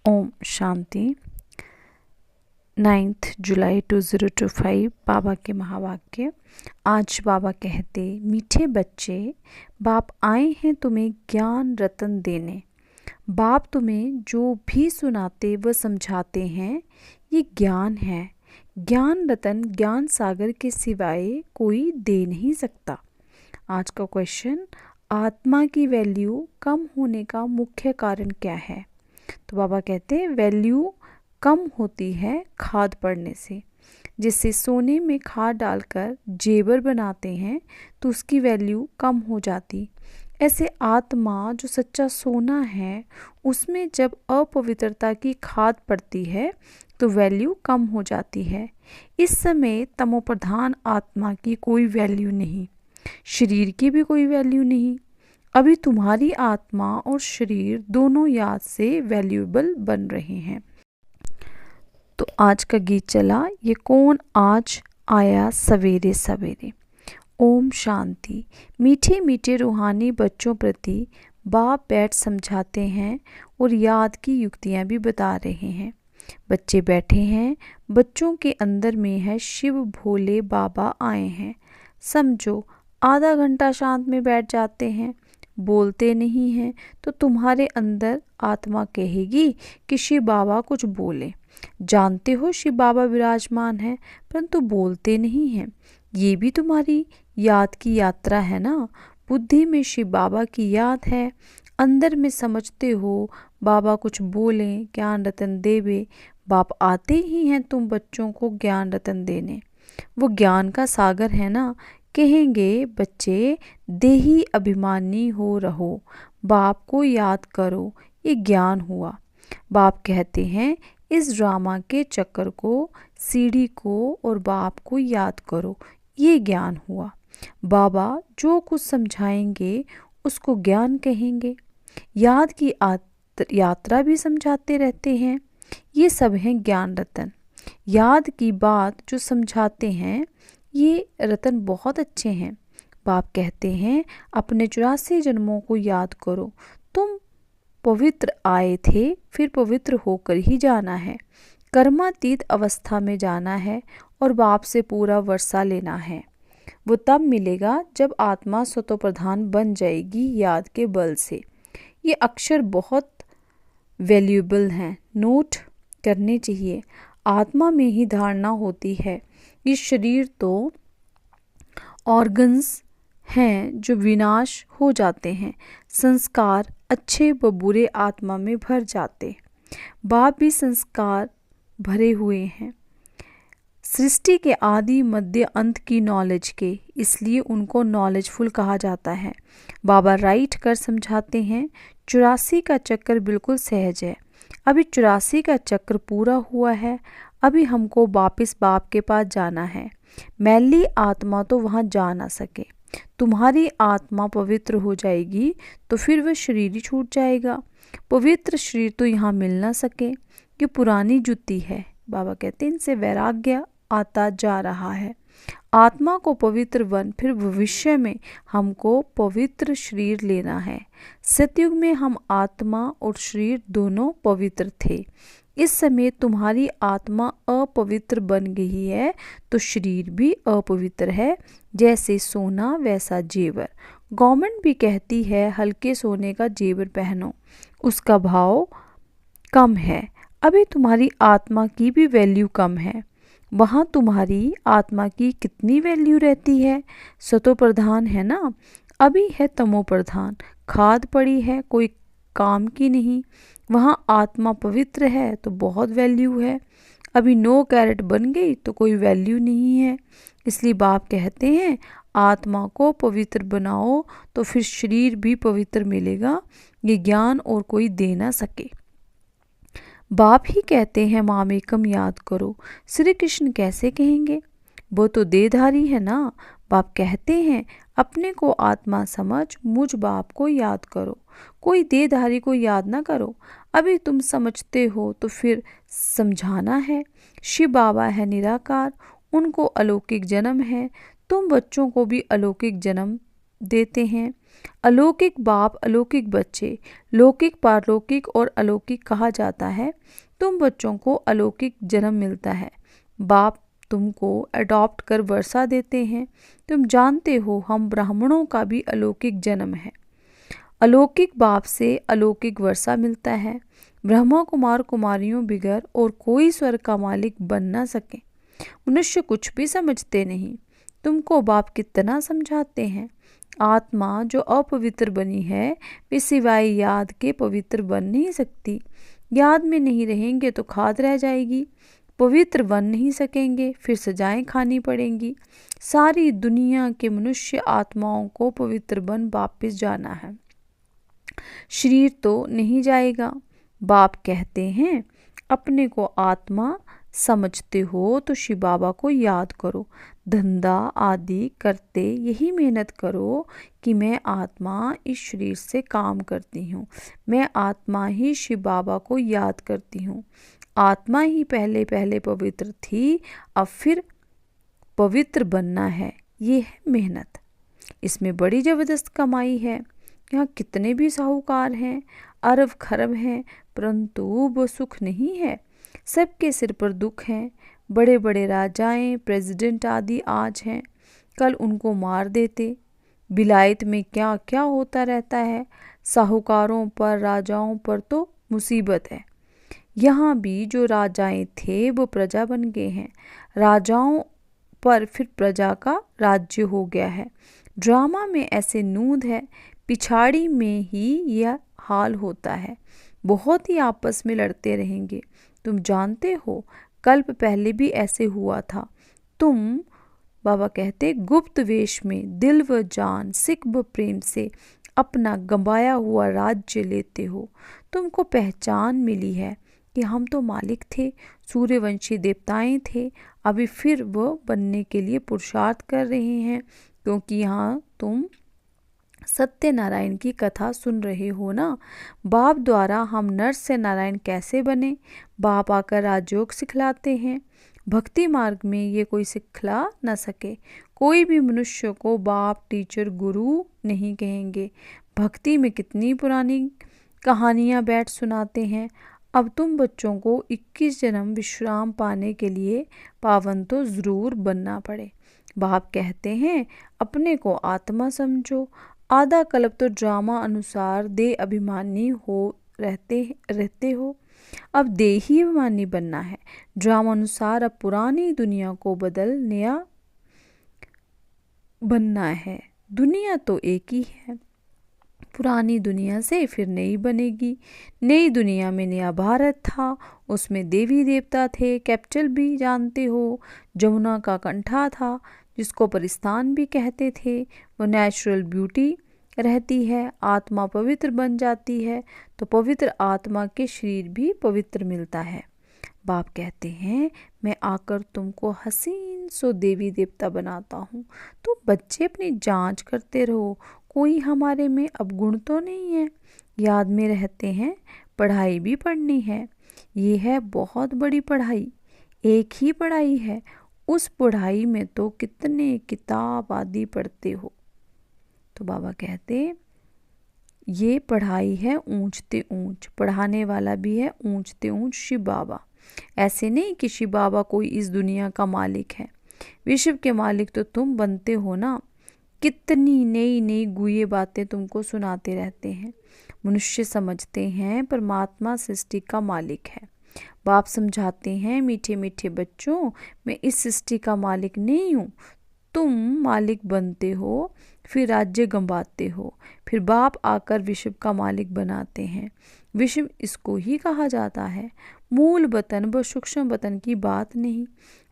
ओम शांति। 9 जुलाई 2025 बाबा के महावाक्य। आज बाबा कहते, मीठे बच्चे, बाप आए हैं तुम्हें ज्ञान रतन देने। बाप तुम्हें जो भी सुनाते व समझाते हैं ये ज्ञान है। ज्ञान रतन ज्ञान सागर के सिवाय कोई दे नहीं सकता। आज का क्वेश्चन, आत्मा की वैल्यू कम होने का मुख्य कारण क्या है? तो बाबा कहते हैं वैल्यू कम होती है खाद पड़ने से। जिससे सोने में खाद डालकर जेवर बनाते हैं तो उसकी वैल्यू कम हो जाती। ऐसे आत्मा जो सच्चा सोना है उसमें जब अपवित्रता की खाद पड़ती है तो वैल्यू कम हो जाती है। इस समय तमोप्रधान आत्मा की कोई वैल्यू नहीं, शरीर की भी कोई वैल्यू नहीं। अभी तुम्हारी आत्मा और शरीर दोनों याद से वैल्यूएबल बन रहे हैं। तो आज का गीत चला, ये कौन आज आया सवेरे सवेरे। ओम शांति। मीठे मीठे रूहानी बच्चों प्रति बाप बैठ समझाते हैं और याद की युक्तियाँ भी बता रहे हैं। बच्चे बैठे हैं, बच्चों के अंदर में है शिव भोले बाबा आए हैं। समझो आधा घंटा शांत में बैठ जाते हैं, बोलते नहीं हैं तो तुम्हारे अंदर आत्मा कहेगी कि शिव बाबा कुछ बोले। जानते हो शिव बाबा विराजमान है परंतु बोलते नहीं हैं। ये भी तुम्हारी याद की यात्रा है ना। बुद्धि में शिव बाबा की याद है, अंदर में समझते हो बाबा कुछ बोले, ज्ञान रतन देवे। बाप आते ही हैं तुम बच्चों को ज्ञान रतन देने। वो ज्ञान का सागर है ना। कहेंगे बच्चे देही अभिमानी हो रहो, बाप को याद करो, ये ज्ञान हुआ। बाप कहते हैं इस ड्रामा के चक्कर को, सीढ़ी को और बाप को याद करो, ये ज्ञान हुआ। बाबा जो कुछ समझाएंगे उसको ज्ञान कहेंगे। याद की यात्रा भी समझाते रहते हैं। ये सब हैं ज्ञान रतन। याद की बात जो समझाते हैं ये रतन बहुत अच्छे हैं। बाप कहते हैं अपने 84 जन्मों को याद करो। तुम पवित्र आए थे, फिर पवित्र होकर ही जाना है। कर्मातीत अवस्था में जाना है और बाप से पूरा वर्षा लेना है। वो तब मिलेगा जब आत्मा स्वतः प्रधान बन जाएगी याद के बल से। ये अक्षर बहुत वैल्यूएबल हैं, नोट करने चाहिए। आत्मा में ही धारणा होती है। ये शरीर तो ऑर्गन्स हैं जो विनाश हो जाते हैं। संस्कार अच्छे व बुरे आत्मा में भर जाते। बाप भी संस्कार भरे हुए हैं सृष्टि के आदि मध्य अंत की नॉलेज के, इसलिए उनको नॉलेजफुल कहा जाता है। बाबा राइट कर समझाते हैं 84 का चक्कर बिल्कुल सहज है। अभी 84 का चक्र पूरा हुआ है। अभी हमको वापस बाप के पास जाना है। मैली आत्मा तो वहाँ जा ना सके। तुम्हारी आत्मा पवित्र हो जाएगी तो फिर वह शरीर ही छूट जाएगा। पवित्र शरीर तो यहाँ मिल ना सके। ये पुरानी जुत्ती है। बाबा कहते हैं इनसे वैराग्य आता जा रहा है। आत्मा को पवित्र बन, फिर भविष्य में हमको पवित्र शरीर लेना है। सतयुग में हम आत्मा और शरीर दोनों पवित्र थे। इस समय तुम्हारी आत्मा अपवित्र बन गई है तो शरीर भी अपवित्र है। जैसे सोना वैसा जेवर। गवर्नमेंट भी कहती है हल्के सोने का जेवर पहनो, उसका भाव कम है। अभी तुम्हारी आत्मा की भी वैल्यू कम है। वहाँ तुम्हारी आत्मा की कितनी वैल्यू रहती है? सतो प्रधान है ना, अभी है तमो प्रधान। खाद पड़ी है, कोई काम की नहीं। वहाँ आत्मा पवित्र है तो बहुत वैल्यू है। अभी 9 कैरेट बन गई तो कोई वैल्यू नहीं है। इसलिए बाप कहते हैं आत्मा को पवित्र बनाओ तो फिर शरीर भी पवित्र मिलेगा। ये ज्ञान और कोई दे ना सके। बाप ही कहते हैं मामेकम याद करो। श्री कृष्ण कैसे कहेंगे? वो तो देहधारी है ना। बाप कहते हैं अपने को आत्मा समझ, मुझ बाप को याद करो। कोई देहधारी को याद ना करो। अभी तुम समझते हो तो फिर समझाना है। शिव बाबा है निराकार, उनको अलौकिक जन्म है। तुम बच्चों को भी अलौकिक जन्म देते हैं। अलौकिक बाप, अलौकिक बच्चे, लौकिक, पारलौकिक और अलौकिक कहा जाता है। तुम बच्चों को अलौकिक जन्म मिलता है। बाप तुमको अडॉप्ट कर वर्षा देते हैं। तुम जानते हो हम ब्राह्मणों का भी अलौकिक जन्म है। अलौकिक बाप से अलौकिक वर्षा मिलता है। ब्रह्मा कुमार कुमारियों बिगर और कोई स्वर्ग का मालिक बन ना सके। मनुष्य कुछ भी समझते नहीं। तुमको बाप कितना समझाते हैं। आत्मा जो अपवित्र बनी है वे सिवाय याद के पवित्र बन नहीं सकती। याद में नहीं रहेंगे तो खाद रह जाएगी। पवित्र बन नहीं सकेंगे, फिर सजाएं खानी पड़ेंगी। सारी दुनिया के मनुष्य आत्माओं को पवित्र बन वापिस जाना है। शरीर तो नहीं जाएगा। बाप कहते हैं अपने को आत्मा समझते हो तो शिव बाबा को याद करो। धंधा आदि करते यही मेहनत करो कि मैं आत्मा इस शरीर से काम करती हूँ। मैं आत्मा ही शिव बाबा को याद करती हूँ। आत्मा ही पहले पहले पवित्र थी, अब फिर पवित्र बनना है। ये है मेहनत। इसमें बड़ी ज़बरदस्त कमाई है। यहाँ कितने भी साहूकार हैं, अरब खरब हैं, परंतु वो सुख नहीं है। सबके सिर पर दुख हैं। बड़े बड़े राजाएं, प्रेसिडेंट आदि आज हैं, कल उनको मार देते। विलायत में क्या क्या होता रहता है। साहूकारों पर, राजाओं पर तो मुसीबत है। यहाँ भी जो राजाएं थे वो प्रजा बन गए हैं। राजाओं पर फिर प्रजा का राज्य हो गया है। ड्रामा में ऐसे नूंद है, पिछाड़ी में ही यह हाल होता है। बहुत ही आपस में लड़ते रहेंगे। तुम जानते हो कल्प पहले भी ऐसे हुआ था। तुम, बाबा कहते, गुप्त वेश में दिल व जान, सिख व प्रेम से अपना गंवाया हुआ राज्य लेते हो। तुमको पहचान मिली है कि हम तो मालिक थे, सूर्यवंशी देवताएं थे। अभी फिर वह बनने के लिए पुरुषार्थ कर रहे हैं, क्योंकि यहाँ तुम सत्यनारायण की कथा सुन रहे हो ना। बाप द्वारा हम नर से नारायण कैसे बने, बाप आकर राजयोग सिखलाते हैं। भक्ति मार्ग में ये कोई सिखला न सके। कोई भी मनुष्य को बाप, टीचर, गुरु नहीं कहेंगे। भक्ति में कितनी पुरानी कहानियाँ बैठ सुनाते हैं। अब तुम बच्चों को 21 जन्म विश्राम पाने के लिए पावन तो ज़रूर बनना पड़े। बाप कहते हैं अपने को आत्मा समझो। आधा कल्प तो ड्रामा अनुसार देह अभिमानी हो रहते हो। अब देही अभिमानी बनना है। ड्रामा अनुसार अब पुरानी दुनिया को बदल नया बनना है। दुनिया तो एक ही है। पुरानी दुनिया से फिर नई बनेगी। नई दुनिया में नया भारत था, उसमें देवी देवता थे। कैपिटल भी जानते हो, जमुना का कंठा था, जिसको परिस्तान भी कहते थे। वो नेचुरल ब्यूटी रहती है। आत्मा पवित्र बन जाती है तो पवित्र आत्मा के शरीर भी पवित्र मिलता है। बाप कहते हैं मैं आकर तुमको हसीन सो देवी देवता बनाता हूँ। तुम बच्चे अपनी जांच करते रहो, कोई हमारे में अवगुण तो नहीं है। याद में रहते हैं, पढ़ाई भी पढ़नी है। ये है बहुत बड़ी पढ़ाई। एक ही पढ़ाई है, उस पढ़ाई में तो कितने किताब आदि पढ़ते हो। तो बाबा कहते ये पढ़ाई है ऊंचते ऊंच, पढ़ाने वाला भी है ऊंचते ऊंच शिव बाबा। ऐसे नहीं कि शिव बाबा कोई इस दुनिया का मालिक है। विश्व के मालिक तो तुम बनते हो ना। कितनी नई नई गुये बातें तुमको सुनाते रहते हैं। मनुष्य समझते हैं परमात्मा सृष्टि का मालिक है। बाप समझाते हैं मीठे मीठे बच्चों, मैं इस सृष्टि का मालिक नहीं हूँ। तुम मालिक बनते हो, फिर राज्य गंवाते हो, फिर बाप आकर विश्व का मालिक बनाते हैं। विश्व इसको ही कहा जाता है। मूल वतन व सूक्ष्म वतन की बात नहीं।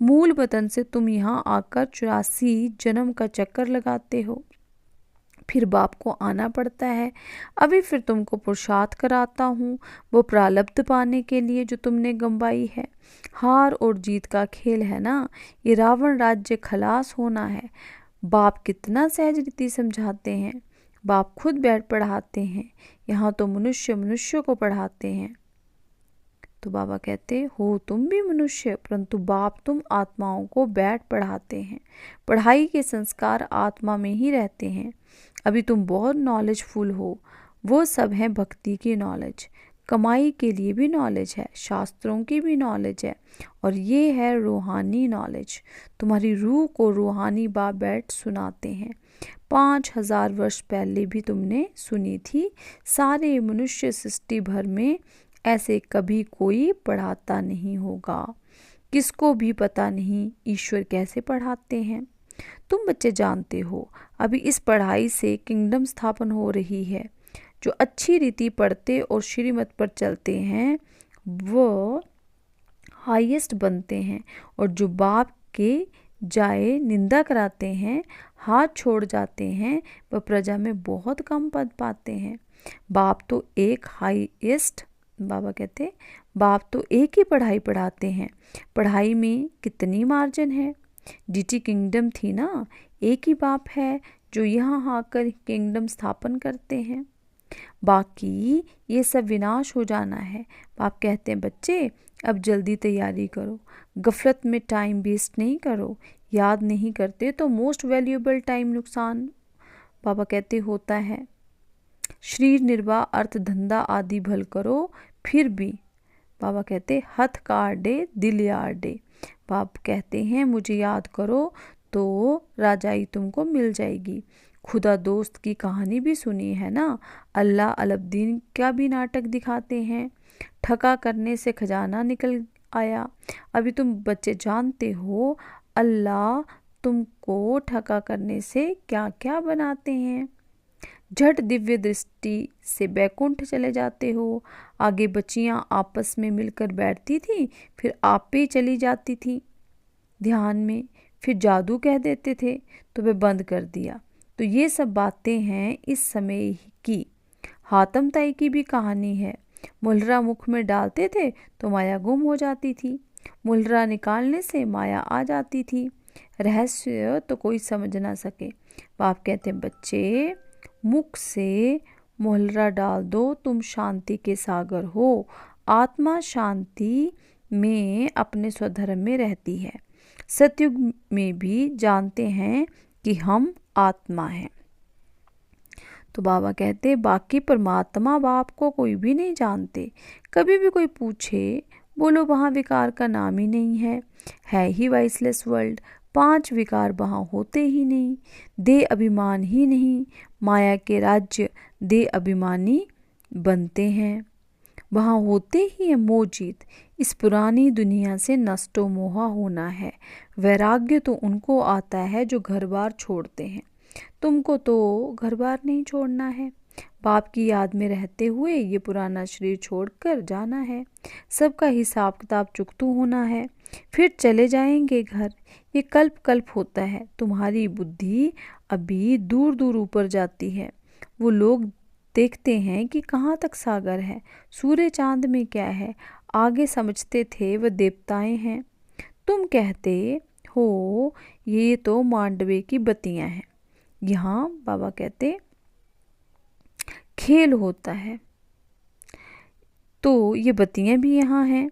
मूल वतन से तुम यहाँ आकर 84 जन्म का चक्कर लगाते हो, फिर बाप को आना पड़ता है। अभी फिर तुमको पुरुषार्थ कराता हूँ वो प्रारब्ध पाने के लिए जो तुमने गंवाई है। हार और जीत का खेल है ना। ये रावण राज्य खलास होना है। बाप कितना सहज रीति समझाते हैं। बाप खुद बैठ पढ़ाते हैं। यहाँ तो मनुष्य मनुष्य को पढ़ाते हैं। तो बाबा कहते हो तुम भी मनुष्य, परंतु बाप तुम आत्माओं को बैठ पढ़ाते हैं। पढ़ाई के संस्कार आत्मा में ही रहते हैं। अभी तुम बहुत नॉलेजफुल हो, वो सब है भक्ति की नॉलेज। कमाई के लिए भी नॉलेज है, शास्त्रों की भी नॉलेज है, और ये है रूहानी नॉलेज। तुम्हारी रूह को रूहानी बाप बैठ सुनाते हैं। 5000 वर्ष पहले भी तुमने सुनी थी। सारे मनुष्य सृष्टि भर में ऐसे कभी कोई पढ़ाता नहीं होगा। किसको भी पता नहीं ईश्वर कैसे पढ़ाते हैं। तुम बच्चे जानते हो, अभी इस पढ़ाई से किंगडम स्थापन हो रही है। जो अच्छी रीति पढ़ते और श्रीमत पर चलते हैं वो हाईएस्ट बनते हैं, और जो बाप के जाए निंदा कराते हैं, हाथ छोड़ जाते हैं, वह प्रजा में बहुत कम पद पाते हैं। बाप तो एक हाईएस्ट, बाबा कहते बाप तो एक ही पढ़ाई पढ़ाते हैं। पढ़ाई में कितनी मार्जिन है। डीटी किंगडम थी ना, एक ही बाप है जो यहाँ आकर किंगडम स्थापन करते हैं। बाकी ये सब विनाश हो जाना है। बाप कहते हैं बच्चे अब जल्दी तैयारी करो, गफलत में टाइम वेस्ट नहीं करो। याद नहीं करते तो मोस्ट वैल्यूएबल टाइम नुकसान, बाबा कहते होता है। शरीर निर्वाह अर्थ धंधा आदि भल करो, फिर भी बाबा कहते हथ काटे दिल यार्डे। बाप कहते हैं मुझे याद करो तो राजाई तुमको मिल जाएगी। खुदा दोस्त की कहानी भी सुनी है ना। अल्लाह अलबदीन का भी नाटक दिखाते हैं। ठगा करने से खजाना निकल आया। अभी तुम बच्चे जानते हो अल्लाह तुमको ठगा करने से क्या क्या बनाते हैं। झट दिव्य दृष्टि से बैकुंठ चले जाते हो। आगे बच्चियां आपस में मिलकर बैठती थी, फिर आप पे चली जाती थी ध्यान में, फिर जादू कह देते थे तो वे बंद कर दिया। तो ये सब बातें हैं इस समय की। हातम ताई की भी कहानी है। मुल्हरा मुख में डालते थे तो माया गुम हो जाती थी, मुल्हरा निकालने से माया आ जाती थी। रहस्य तो कोई समझ ना सके। बाप कहते हैं बच्चे मुख से मुल्हरा डाल दो, तुम शांति के सागर हो। आत्मा शांति में अपने स्वधर्म में रहती है। सतयुग में भी जानते हैं कि हम आत्मा हैं। तो बाबा कहते बाकी परमात्मा बाप को कोई भी नहीं जानते। कभी भी कोई पूछे बोलो वहाँ विकार का नाम ही नहीं है ही वाइसलेस वर्ल्ड। 5 विकार वहाँ होते ही नहीं। दे अभिमान ही नहीं। माया के राज्य दे अभिमानी बनते हैं। वहाँ होते ही है मोह जीत। इस पुरानी दुनिया से नष्टो मोहा होना है। वैराग्य तो उनको आता है जो घर बार छोड़ते हैं। तुमको तो घर बार नहीं छोड़ना है। बाप की याद में रहते हुए ये पुराना शरीर छोड़कर जाना है। सबका हिसाब किताब चुकतू होना है, फिर चले जाएंगे घर। ये कल्प कल्प होता है। तुम्हारी बुद्धि अभी दूर दूर ऊपर जाती है। वो लोग देखते हैं कि कहाँ तक सागर है, सूर्य चांद में क्या है। आगे समझते थे वह देवताएं हैं। तुम कहते हो ये तो मांडवे की बत्तियां हैं। यहाँ बाबा कहते खेल होता है, तो ये बत्तियां भी यहाँ हैं।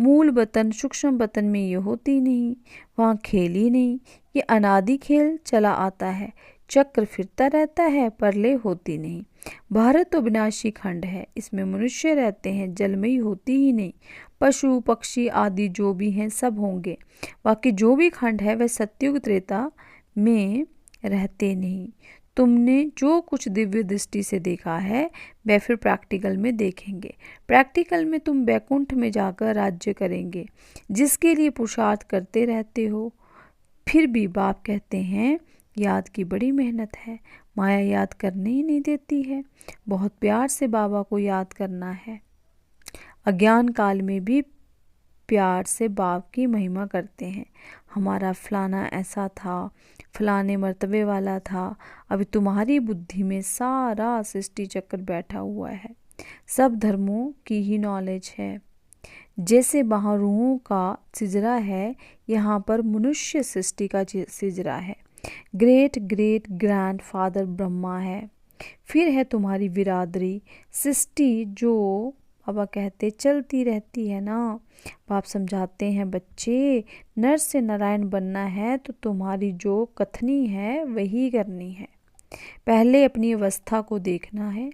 मूल वतन सूक्ष्म वतन में ये होती नहीं, वहाँ खेल ही नहीं। ये अनादि खेल चला आता है, चक्र फिरता रहता है, परले होती नहीं। भारत तो विनाशी खंड है, इसमें मनुष्य रहते हैं, जलमयी होती ही नहीं। पशु पक्षी आदि जो भी हैं सब होंगे। बाकी जो भी खंड है वह सत्युग त्रेता में रहते नहीं। तुमने जो कुछ दिव्य दृष्टि से देखा है वह फिर प्रैक्टिकल में देखेंगे। प्रैक्टिकल में तुम बैकुंठ में जाकर राज्य करेंगे, जिसके लिए पुरुषार्थ करते रहते हो। फिर भी बाप कहते हैं याद की बड़ी मेहनत है। माया याद करने ही नहीं देती है। बहुत प्यार से बाबा को याद करना है। अज्ञान काल में भी प्यार से बाप की महिमा करते हैं। हमारा फलाना ऐसा था, फलाने मर्तबे वाला था। अभी तुम्हारी बुद्धि में सारा सृष्टि चक्र बैठा हुआ है। सब धर्मों की ही नॉलेज है। जैसे वहाँ रूहों का सिजरा है, यहाँ पर मनुष्य सृष्टि का सिजरा है। Great great grand father Brahma है। फिर है तुम्हारी बिरादरी सृष्टि जो बाबा कहते चलती रहती है ना। बाप समझाते हैं बच्चे, नर से नारायण बनना है तो तुम्हारी जो कथनी है वही करनी है, पहले अपनी अवस्था को देखना है।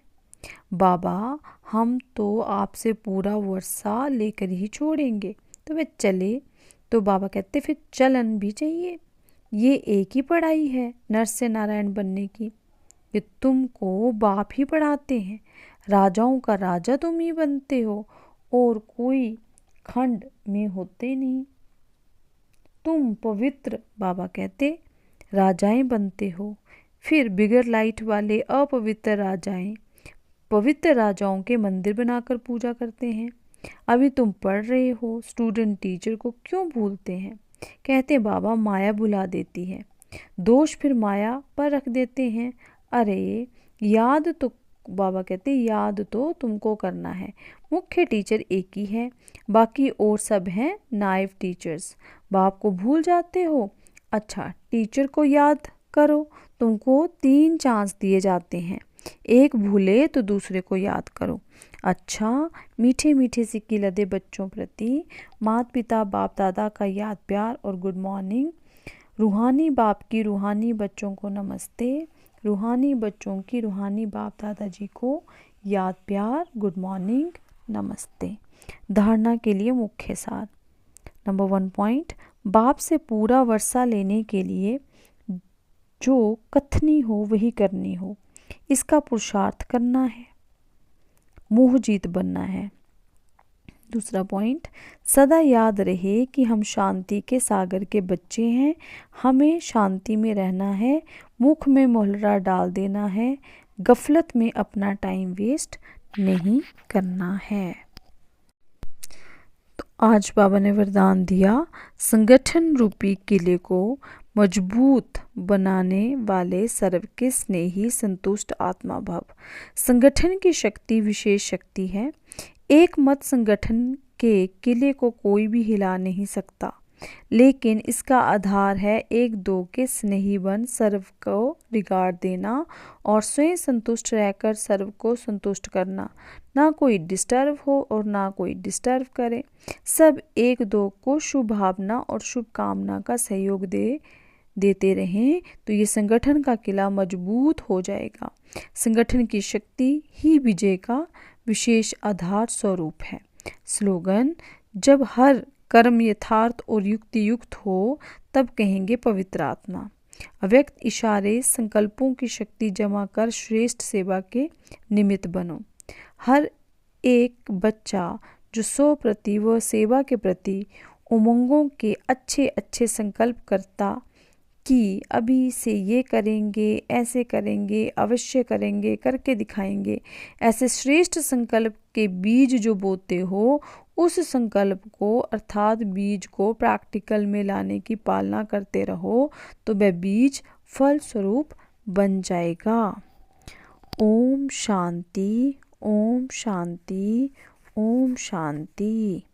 बाबा हम तो आपसे पूरा वर्षा लेकर ही छोड़ेंगे। तो वे चले तो बाबा कहते फिर चलन भी चाहिए, ये एक ही पढ़ाई है नर से नारायण बनने की, ये तुमको बाप ही पढ़ाते हैं। राजाओं का राजा तुम ही बनते हो और कोई खंड में होते नहीं। तुम पवित्र बाबा कहते राजाएं बनते हो, फिर बिगर लाइट वाले अपवित्र राजाएं पवित्र राजाओं के मंदिर बनाकर पूजा करते हैं। अभी तुम पढ़ रहे हो, स्टूडेंट टीचर को क्यों भूलते हैं? कहते बाबा माया भुला देती है, दोष फिर माया पर रख देते हैं। अरे याद तो बाबा कहते याद तो तुमको करना है, मुख्य टीचर एक ही है, बाकी और सब हैं नाइव टीचर्स। बाप को भूल जाते हो? अच्छा टीचर को याद करो, तुमको 3 चांस दिए जाते हैं, एक भूले तो दूसरे को याद करो। अच्छा मीठे मीठे सिक्की लदे बच्चों प्रति माता पिता बाप दादा का याद प्यार और गुड मॉर्निंग। रूहानी बाप की रूहानी बच्चों को नमस्ते, रूहानी बच्चों की रूहानी बाप दादाजी को याद प्यार गुड मॉर्निंग नमस्ते। धारणा के लिए मुख्य सार। नंबर 1 पॉइंट, बाप से पूरा वर्षा लेने के लिए जो कथनी हो वही करनी हो, इसका पुरुषार्थ करना है, मोह जीत बनना है। दूसरा पॉइंट, सदा याद रहे कि हम शांति के सागर के बच्चे हैं, हमें शांति में रहना है, मुख में मोहलरा डाल देना है, गफलत में अपना टाइम वेस्ट नहीं करना है। तो आज बाबा ने वरदान दिया, संगठन रूपी किले को मजबूत बनाने वाले सर्व के स्नेही संतुष्ट आत्मा भव। संगठन की शक्ति विशेष शक्ति है, एक मत संगठन के किले को कोई भी हिला नहीं सकता, लेकिन इसका आधार है 1-2 के स्नेही बन सर्व को रिगार्ड देना और स्वयं संतुष्ट रहकर सर्व को संतुष्ट करना, ना कोई डिस्टर्ब हो और ना कोई डिस्टर्ब करे, सब 1-2 को शुभ भावना और शुभ कामना का सहयोग देते रहें तो ये संगठन का किला मजबूत हो जाएगा। संगठन की शक्ति ही विजय का विशेष आधार स्वरूप है। स्लोगन, जब हर कर्म यथार्थ और युक्ति युक्त हो तब कहेंगे पवित्र आत्मा। अव्यक्त इशारे संकल्पों की शक्ति जमा कर श्रेष्ठ सेवा के निमित्त बनो। हर एक बच्चा जो 100% व सेवा के प्रति उमंगों के अच्छे अच्छे संकल्प करता कि अभी से ये करेंगे, ऐसे करेंगे, अवश्य करेंगे, करके दिखाएंगे, ऐसे श्रेष्ठ संकल्प के बीज जो बोते हो, उस संकल्प को अर्थात बीज को प्रैक्टिकल में लाने की पालना करते रहो तो वह बीज फल स्वरूप बन जाएगा। ओम शांति, ओम शांति, ओम शांति।